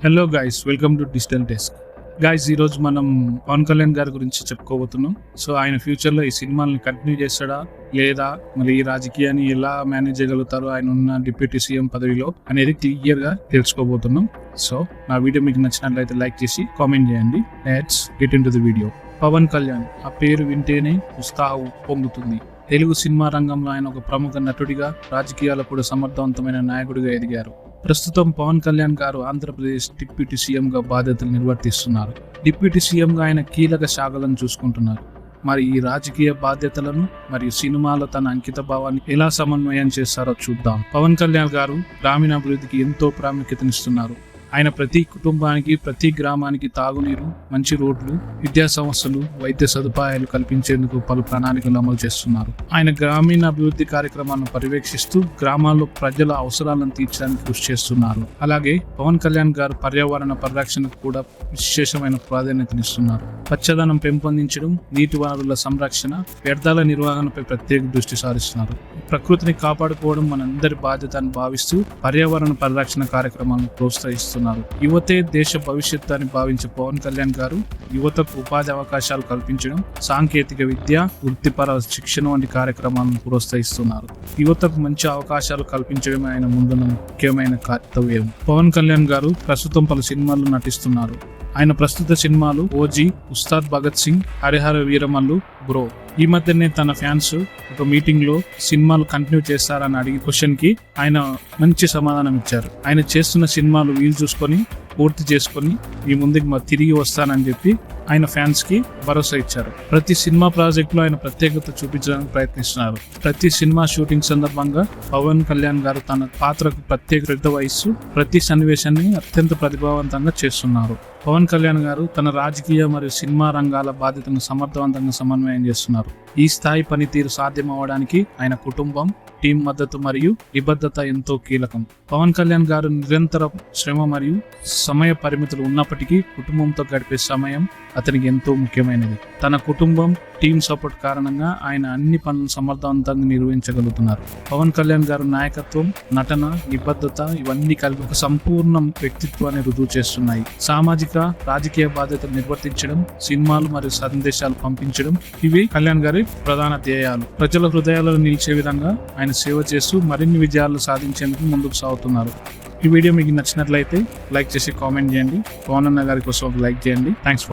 Hello guys, welcome to digital desk. Guys, ఈరోజు మనం పవన్ కళ్యాణ్ గారి గురించి చెప్పుకోబోతున్నాం. సో ఆయన ఫ్యూచర్లో ఈ సినిమాల్ని కంటిన్యూ చేస్తాడా లేదా, మరి ఈ రాజకీయాన్ని ఎలా మేనేజ్ చేయగలుగుతారో ఆయన ఉన్న డిప్యూటీ సీఎం పదవిలో అనేది క్లియర్గా తెలుసుకోబోతున్నాం. సో నా వీడియో మీకు నచ్చినట్లయితే లైక్ చేసి కామెంట్ చేయండి. Let's get into the video. Pawan Kalyan, ఆ పేరు వింటేనే ఉత్సాహం పొంగుతుంది. తెలుగు సినిమా రంగంలో ఆయన ఒక ప్రముఖ నటుడిగా, రాజకీయాల్లో కూడా సమర్థవంతమైన నాయకుడిగా ఎదిగారు. ప్రస్తుతం పవన్ కళ్యాణ్ గారు ఆంధ్రప్రదేశ్ డిప్యూటీ సీఎంగా బాధ్యతలు నిర్వర్తిస్తున్నారు. డిప్యూటీ సీఎంగా ఆయన కీలక శాఖలను చూసుకుంటున్నారు. మరి ఈ రాజకీయ బాధ్యతలను మరియు సినిమాలో తన అంకిత భావాన్ని ఎలా సమన్వయం చేస్తారో చూద్దాం. పవన్ కళ్యాణ్ గారు గ్రామీణాభివృద్ధికి ఎంతో ప్రాముఖ్యతనిస్తున్నారు. ఆయన ప్రతి కుటుంబానికి, ప్రతి గ్రామానికి తాగునీరు, మంచి రోడ్లు, విద్యా సంస్థలు, వైద్య సదుపాయాలు కల్పించేందుకు పలు ప్రణాళికలు అమలు చేస్తున్నారు. ఆయన గ్రామీణ అభివృద్ధి కార్యక్రమాలను పర్యవేక్షిస్తూ గ్రామాల్లో ప్రజల అవసరాలను తీర్చడానికి కృషి చేస్తున్నారు. అలాగే పవన్ కళ్యాణ్ గారు పర్యావరణ పరిరక్షణకు కూడా విశేషమైన ప్రాధాన్యతనిస్తున్నారు. పచ్చదనం పెంపొందించడం, నీటి వనరుల సంరక్షణ, వ్యర్థాల నిర్వహణపై ప్రత్యేక దృష్టి సారిస్తున్నారు. ప్రకృతిని కాపాడుకోవడం మనందరి బాధ్యత అని భావిస్తూ పర్యావరణ పరిరక్షణ కార్యక్రమాలను ప్రోత్సహిస్తున్నారు. యువతే దేశ భవిష్యత్తు అని భావించే పవన్ కళ్యాణ్ గారు యువతకు ఉపాధి అవకాశాలు కల్పించడం, సాంకేతిక విద్య, వృత్తిపర శిక్షణ వంటి కార్యక్రమాలను ప్రోత్సహిస్తున్నారు. యువతకు మంచి అవకాశాలు కల్పించడమే ఆయన ముందున్న ముఖ్యమైన కర్తవ్యం. పవన్ కళ్యాణ్ గారు ప్రస్తుతం పలు సినిమాల్లో నటిస్తున్నారు. ఆయన ప్రస్తుత సినిమాలు ఓజీ, ఉస్తాద్ భగత్ సింగ్, హరిహర వీరమల్లు, బ్రో. ఈ మధ్యనే తన ఫ్యాన్స్ ఒక మీటింగ్ లో సినిమాలు కంటిన్యూ చేస్తారని అడిగి క్వశ్చన్ కి ఆయన మంచి సమాధానం ఇచ్చారు. ఆయన చేస్తున్న సినిమాలు వీలు చూసుకొని పూర్తి చేసుకొని ఈ ముందుకు తిరిగి వస్తానని చెప్పి ఆయన ఫ్యాన్స్ కి భరోసా ఇచ్చారు. ప్రతి సినిమా ప్రాజెక్ట్ లో ఆయన ప్రత్యేకత చూపించడానికి ప్రయత్నిస్తున్నారు. ప్రతి సినిమా షూటింగ్ సందర్భంగా పవన్ కళ్యాణ్ గారు తన పాత్రకు ప్రత్యేక శ్రద్ధ వహిస్తూ ప్రతి సన్నివేశాన్ని అత్యంత ప్రతిభావంతంగా చేస్తున్నారు. పవన్ కళ్యాణ్ గారు తన రాజకీయ మరియు సినిమా రంగాల బాధ్యతను సమర్థవంతంగా సమన్వయం చేస్తున్నారు. ఈ స్థాయి పనితీరు సాధ్యం అవడానికి ఆయన కుటుంబం, టీం మద్దతు మరియు నిబద్ధత ఎంతో కీలకం. పవన్ కళ్యాణ్ గారు నిరంతర శ్రమ మరియు సమయ పరిమితులు ఉన్నప్పటికీ కుటుంబంతో గడిపే సమయం అతనికి ఎంతో ముఖ్యమైనది. తన కుటుంబం, టీం సపోర్ట్ కారణంగా ఆయన అన్ని పనులను సమర్థవంతంగా నిర్వహించగలుగుతున్నారు. పవన్ కళ్యాణ్ గారు నాయకత్వం, నటన, నిబద్ధత ఇవన్నీ కలిపి ఒక సంపూర్ణ వ్యక్తిత్వాన్ని రుజువు చేస్తున్నాయి. సామాజిక, రాజకీయ బాధ్యతలు నిర్వర్తించడం, సినిమాలు మరియు సందేశాలు పంపించడం ఇవి కళ్యాణ్ గారి ప్రధాన ధ్యేయాలు. ప్రజల హృదయాలలో నిలిచే విధంగా ఆయన సేవ చేస్తూ మరిన్ని విజయాలు సాధించేందుకు ముందుకు సాగుతున్నారు. ఈ వీడియో మీకు నచ్చినట్లయితే లైక్ చేసి కామెంట్ చేయండి. పవన్ అన్న గారి కోసం ఒక లైక్ చేయండి. Thanks for